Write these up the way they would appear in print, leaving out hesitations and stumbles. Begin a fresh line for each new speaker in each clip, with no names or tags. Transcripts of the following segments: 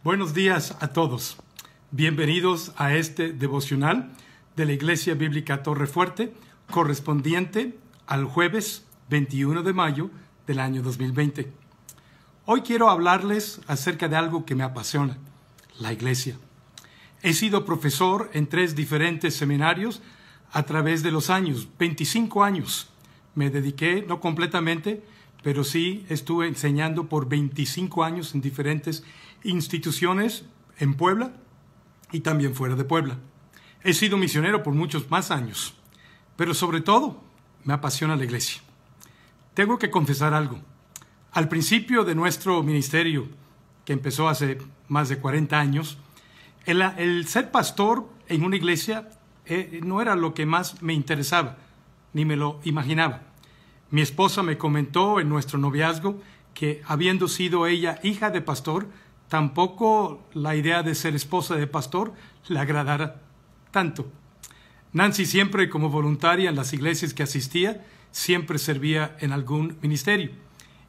Buenos días a todos. Bienvenidos a este devocional de la Iglesia Bíblica Torrefuerte, correspondiente al jueves 21 de mayo del año 2020. Hoy quiero hablarles acerca de algo que me apasiona, la iglesia. He sido profesor en 3 diferentes seminarios a través de los años, 25 años. Me dediqué, no completamente, pero sí estuve enseñando por 25 años en diferentes instituciones en Puebla y también fuera de Puebla. He sido misionero por muchos más años, pero sobre todo me apasiona la iglesia. Tengo que confesar algo. Al principio de nuestro ministerio, que empezó hace más de 40 años, el ser pastor en una iglesia no era lo que más me interesaba, ni me lo imaginaba. Mi esposa me comentó en nuestro noviazgo que, habiendo sido ella hija de pastor, tampoco la idea de ser esposa de pastor le agradara tanto. Nancy, siempre como voluntaria en las iglesias que asistía, siempre servía en algún ministerio.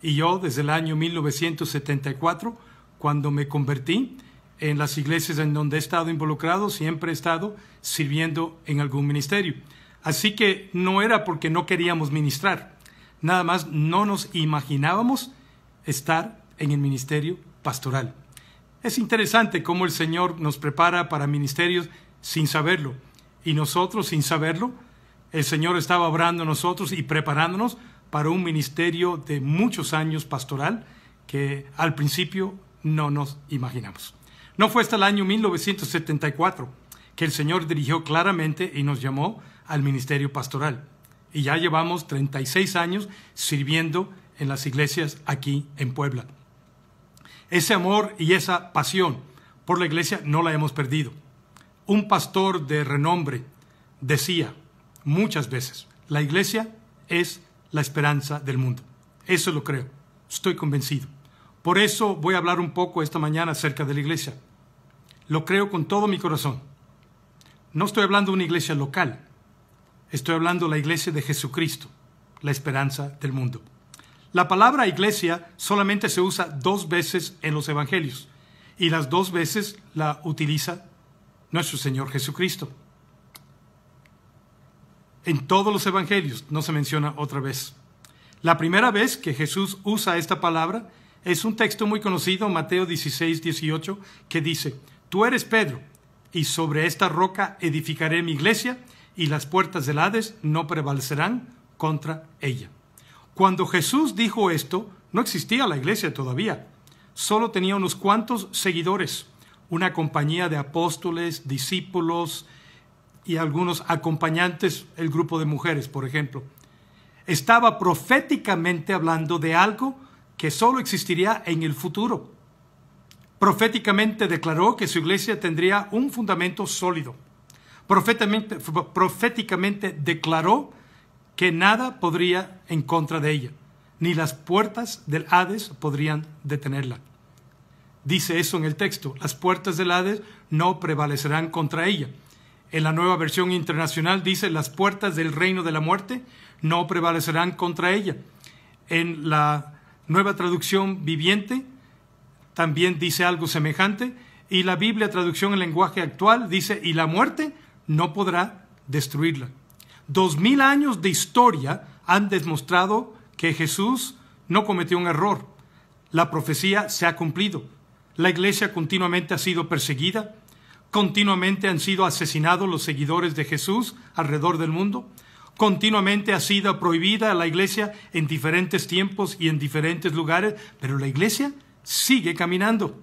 Y yo, desde el año 1974, cuando me convertí, en las iglesias en donde he estado involucrado, siempre he estado sirviendo en algún ministerio. Así que no era porque no queríamos ministrar, nada más no nos imaginábamos estar en el ministerio pastoral. Es interesante cómo el Señor nos prepara para ministerios sin saberlo. Y nosotros, sin saberlo, el Señor estaba obrando en nosotros y preparándonos para un ministerio de muchos años pastoral que al principio no nos imaginamos. No fue hasta el año 1974 que el Señor dirigió claramente y nos llamó al ministerio pastoral. Y ya llevamos 36 años sirviendo en las iglesias aquí en Puebla. Ese amor y esa pasión por la iglesia no la hemos perdido. Un pastor de renombre decía muchas veces, la iglesia es la esperanza del mundo. Eso lo creo, estoy convencido. Por eso voy a hablar un poco esta mañana acerca de la iglesia. Lo creo con todo mi corazón. No estoy hablando de una iglesia local, estoy hablando de la iglesia de Jesucristo, la esperanza del mundo. La palabra iglesia solamente se usa 2 veces en los evangelios y las 2 veces la utiliza nuestro Señor Jesucristo. En todos los evangelios no se menciona otra vez. La primera vez que Jesús usa esta palabra es un texto muy conocido, Mateo 16:18, que dice: Tú eres Pedro, y sobre esta roca edificaré mi iglesia, y las puertas del Hades no prevalecerán contra ella. Cuando Jesús dijo esto, no existía la iglesia todavía. Solo tenía unos cuantos seguidores, una compañía de apóstoles, discípulos y algunos acompañantes, el grupo de mujeres, por ejemplo. Estaba proféticamente hablando de algo que solo existiría en el futuro. Proféticamente declaró que su iglesia tendría un fundamento sólido. Proféticamente declaró que nada podría en contra de ella, ni las puertas del Hades podrían detenerla. Dice eso en el texto, las puertas del Hades no prevalecerán contra ella. En la Nueva Versión Internacional dice, las puertas del reino de la muerte no prevalecerán contra ella. En la Nueva Traducción Viviente también dice algo semejante, y la Biblia Traducción en lenguaje actual dice, y la muerte no podrá destruirla. 2000 años de historia han demostrado que Jesús no cometió un error. La profecía se ha cumplido. La iglesia continuamente ha sido perseguida. Continuamente han sido asesinados los seguidores de Jesús alrededor del mundo. Continuamente ha sido prohibida la iglesia en diferentes tiempos y en diferentes lugares, pero la iglesia sigue caminando.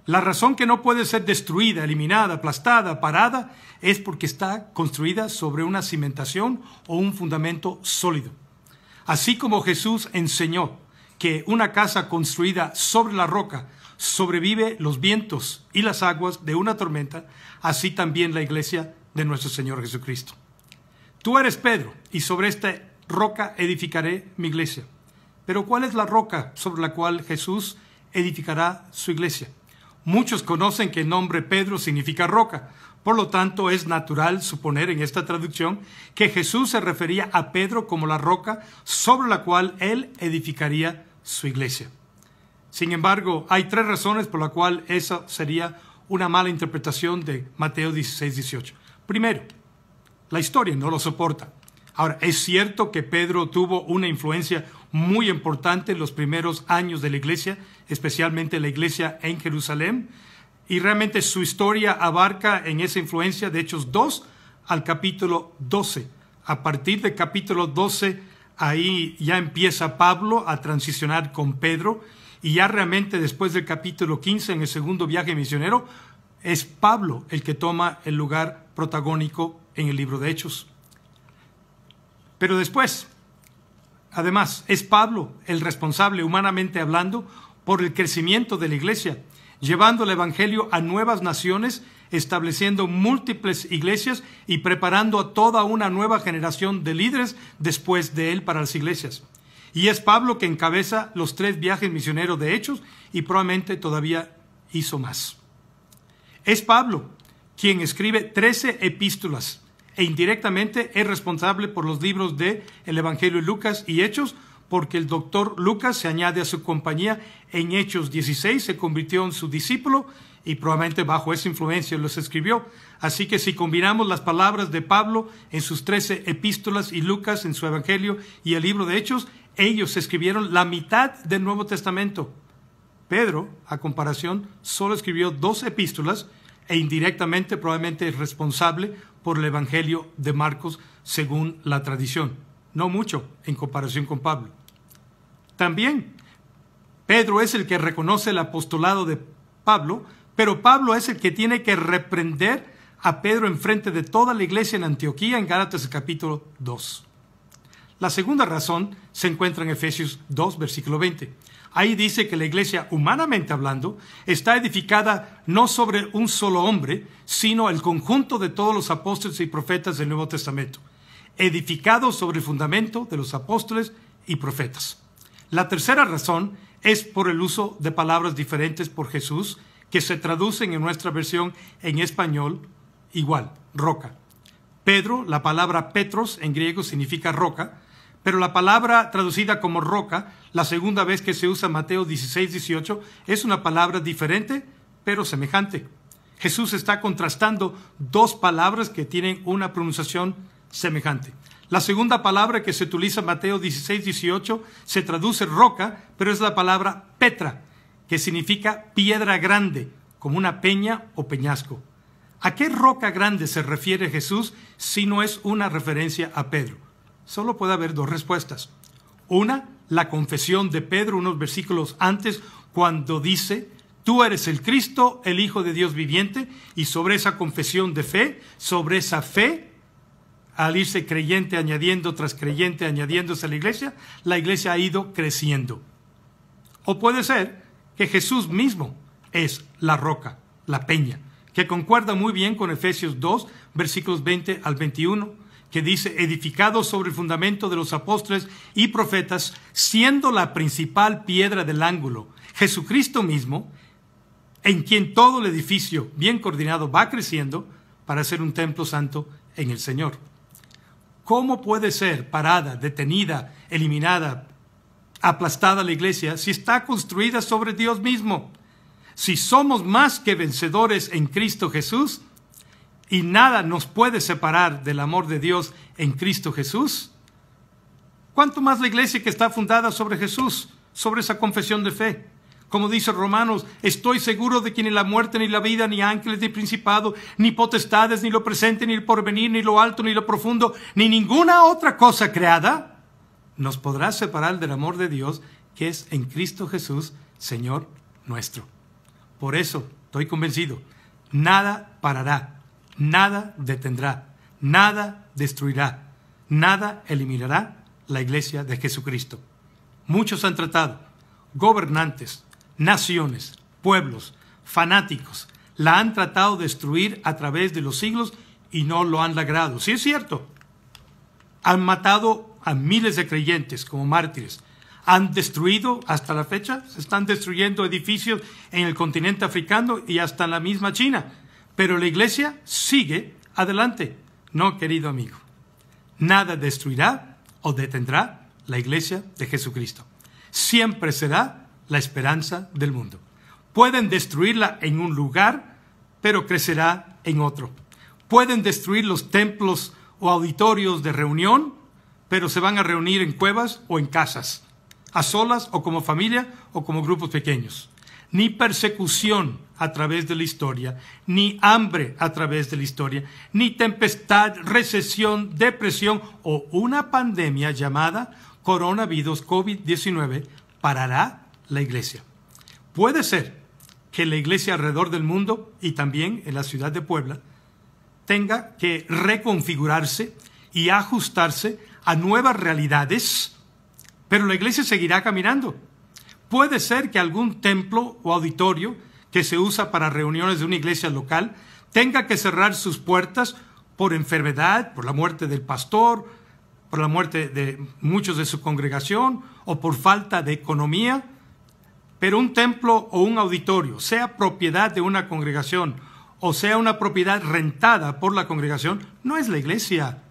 La razón que no puede ser destruida, eliminada, aplastada, parada, es porque está construida sobre una cimentación o un fundamento sólido. Así como Jesús enseñó que una casa construida sobre la roca sobrevive los vientos y las aguas de una tormenta, así también la iglesia de nuestro Señor Jesucristo. Tú eres Pedro, y sobre esta roca edificaré mi iglesia. Pero ¿cuál es la roca sobre la cual Jesús edificará su iglesia? Muchos conocen que el nombre Pedro significa roca. Por lo tanto, es natural suponer en esta traducción que Jesús se refería a Pedro como la roca sobre la cual él edificaría su iglesia. Sin embargo, hay 3 razones por las cuales esa sería una mala interpretación de Mateo 16, 18. Primero, la historia no lo soporta. Ahora, es cierto que Pedro tuvo una influencia muy importante en los primeros años de la iglesia, especialmente la iglesia en Jerusalén, y realmente su historia abarca en esa influencia de Hechos 2 al capítulo 12. A partir del capítulo 12, ahí ya empieza Pablo a transicionar con Pedro, y ya realmente después del capítulo 15, en el segundo viaje misionero, es Pablo el que toma el lugar protagónico en el libro de Hechos. Pero después, además, es Pablo el responsable, humanamente hablando, por el crecimiento de la iglesia, llevando el evangelio a nuevas naciones, estableciendo múltiples iglesias y preparando a toda una nueva generación de líderes después de él para las iglesias. Y es Pablo que encabeza los 3 viajes misioneros de Hechos y probablemente todavía hizo más. Es Pablo quien escribe 13 epístolas e indirectamente es responsable por los libros de el Evangelio de Lucas y Hechos, porque el doctor Lucas se añade a su compañía en Hechos 16, se convirtió en su discípulo y probablemente bajo esa influencia los escribió. Así que si combinamos las palabras de Pablo en sus 13 epístolas y Lucas en su Evangelio y el libro de Hechos, ellos escribieron la mitad del Nuevo Testamento. Pedro, a comparación, solo escribió 2 epístolas e indirectamente probablemente es responsable por el Evangelio de Marcos según la tradición. No mucho en comparación con Pablo. También Pedro es el que reconoce el apostolado de Pablo, pero Pablo es el que tiene que reprender a Pedro en frente de toda la iglesia en Antioquía en Gálatas capítulo 2. La segunda razón se encuentra en Efesios 2, versículo 20. Ahí dice que la iglesia, humanamente hablando, está edificada no sobre un solo hombre, sino el conjunto de todos los apóstoles y profetas del Nuevo Testamento, edificado sobre el fundamento de los apóstoles y profetas. La tercera razón es por el uso de palabras diferentes por Jesús, que se traducen en nuestra versión en español igual, roca. Pedro, la palabra Petros en griego significa roca, pero la palabra traducida como roca, la segunda vez que se usa Mateo 16, 18, es una palabra diferente, pero semejante. Jesús está contrastando 2 palabras que tienen una pronunciación semejante. La segunda palabra que se utiliza en Mateo 16, 18 se traduce roca, pero es la palabra Petra, que significa piedra grande, como una peña o peñasco. ¿A qué roca grande se refiere Jesús si no es una referencia a Pedro? Solo puede haber 2 respuestas. Una, la confesión de Pedro unos versículos antes, cuando dice: tú eres el Cristo, el Hijo de Dios viviente, y sobre esa confesión de fe, sobre esa fe, al irse creyente añadiendo tras creyente añadiéndose a la iglesia ha ido creciendo. O puede ser que Jesús mismo es la roca, la peña, que concuerda muy bien con Efesios 2, versículos 20 al 21, que dice: edificado sobre el fundamento de los apóstoles y profetas, siendo la principal piedra del ángulo, Jesucristo mismo, en quien todo el edificio bien coordinado va creciendo para ser un templo santo en el Señor. ¿Cómo puede ser parada, detenida, eliminada, aplastada la iglesia si está construida sobre Dios mismo? Si somos más que vencedores en Cristo Jesús y nada nos puede separar del amor de Dios en Cristo Jesús, ¿cuánto más la iglesia que está fundada sobre Jesús, sobre esa confesión de fe? Como dice Romanos: estoy seguro de que ni la muerte, ni la vida, ni ángeles, ni principado, ni potestades, ni lo presente, ni el porvenir, ni lo alto, ni lo profundo, ni ninguna otra cosa creada nos podrá separar del amor de Dios que es en Cristo Jesús, Señor nuestro. Por eso estoy convencido: nada parará, nada detendrá, nada destruirá, nada eliminará la iglesia de Jesucristo. Muchos han tratado, gobernantes, naciones, pueblos, fanáticos, la han tratado de destruir a través de los siglos y no lo han logrado. Sí, es cierto. Han matado a miles de creyentes como mártires. Han destruido, hasta la fecha, se están destruyendo edificios en el continente africano y hasta en la misma China. Pero la iglesia sigue adelante. No, querido amigo. Nada destruirá o detendrá la iglesia de Jesucristo. Siempre será la esperanza del mundo. Pueden destruirla en un lugar, pero crecerá en otro. Pueden destruir los templos o auditorios de reunión, pero se van a reunir en cuevas o en casas, a solas o como familia o como grupos pequeños. Ni persecución a través de la historia, ni hambre a través de la historia, ni tempestad, recesión, depresión o una pandemia llamada coronavirus COVID-19 parará la iglesia. Puede ser que la iglesia alrededor del mundo y también en la ciudad de Puebla tenga que reconfigurarse y ajustarse a nuevas realidades, pero la iglesia seguirá caminando. Puede ser que algún templo o auditorio que se usa para reuniones de una iglesia local tenga que cerrar sus puertas por enfermedad, por la muerte del pastor, por la muerte de muchos de su congregación o por falta de economía. Pero un templo o un auditorio, sea propiedad de una congregación o sea una propiedad rentada por la congregación, no es la iglesia.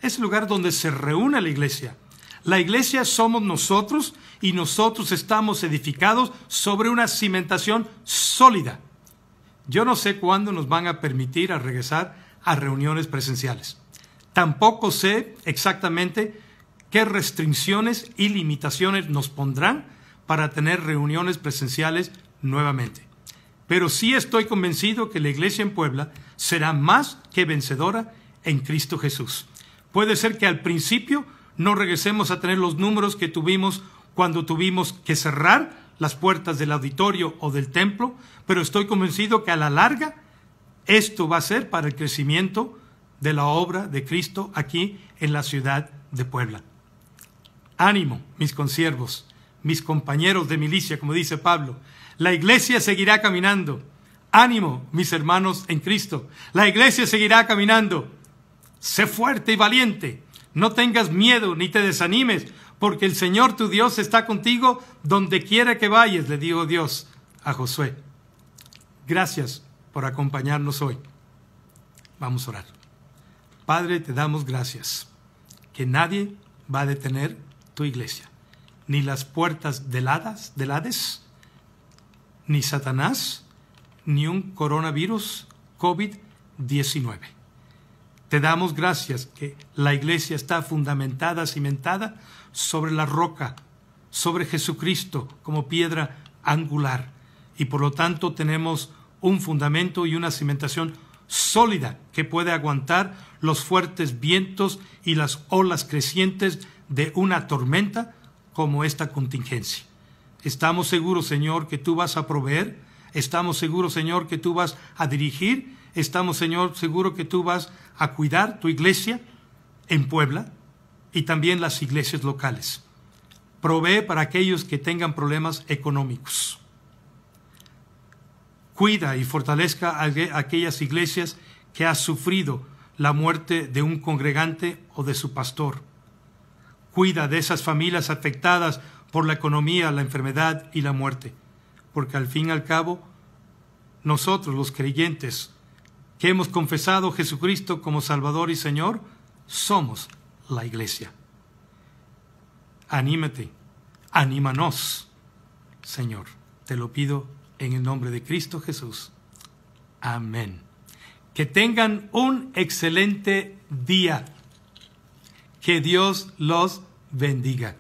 Es el lugar donde se reúne la iglesia. La iglesia somos nosotros y nosotros estamos edificados sobre una cimentación sólida. Yo no sé cuándo nos van a permitir regresar a reuniones presenciales. Tampoco sé exactamente qué restricciones y limitaciones nos pondrán para tener reuniones presenciales nuevamente. Pero sí estoy convencido que la iglesia en Puebla será más que vencedora en Cristo Jesús. Puede ser que al principio no regresemos a tener los números que tuvimos cuando tuvimos que cerrar las puertas del auditorio o del templo, pero estoy convencido que a la larga esto va a ser para el crecimiento de la obra de Cristo aquí en la ciudad de Puebla. Ánimo, mis consiervos, mis compañeros de milicia, como dice Pablo. La iglesia seguirá caminando. Ánimo, mis hermanos en Cristo. La iglesia seguirá caminando. Sé fuerte y valiente. No tengas miedo ni te desanimes, porque el Señor tu Dios está contigo donde quiera que vayas, le dijo Dios a Josué. Gracias por acompañarnos hoy. Vamos a orar. Padre, te damos gracias, que nadie va a detener tu iglesia, ni las puertas del Hades, ni Satanás, ni un coronavirus COVID-19. Te damos gracias que la iglesia está fundamentada, cimentada sobre la roca, sobre Jesucristo como piedra angular. Y por lo tanto tenemos un fundamento y una cimentación sólida que puede aguantar los fuertes vientos y las olas crecientes de una tormenta como esta contingencia. Estamos seguros, Señor, que tú vas a proveer. Estamos seguros, Señor, que tú vas a dirigir. Estamos, Señor, seguros que tú vas a cuidar tu iglesia en Puebla y también las iglesias locales. Provee para aquellos que tengan problemas económicos. Cuida y fortalezca a aquellas iglesias que han sufrido la muerte de un congregante o de su pastor. Cuida de esas familias afectadas por la economía, la enfermedad y la muerte, porque al fin y al cabo, nosotros los creyentes que hemos confesado a Jesucristo como Salvador y Señor, somos la iglesia. Anímate, anímanos, Señor. Te lo pido en el nombre de Cristo Jesús. Amén. Que tengan un excelente día. Que Dios los bendiga.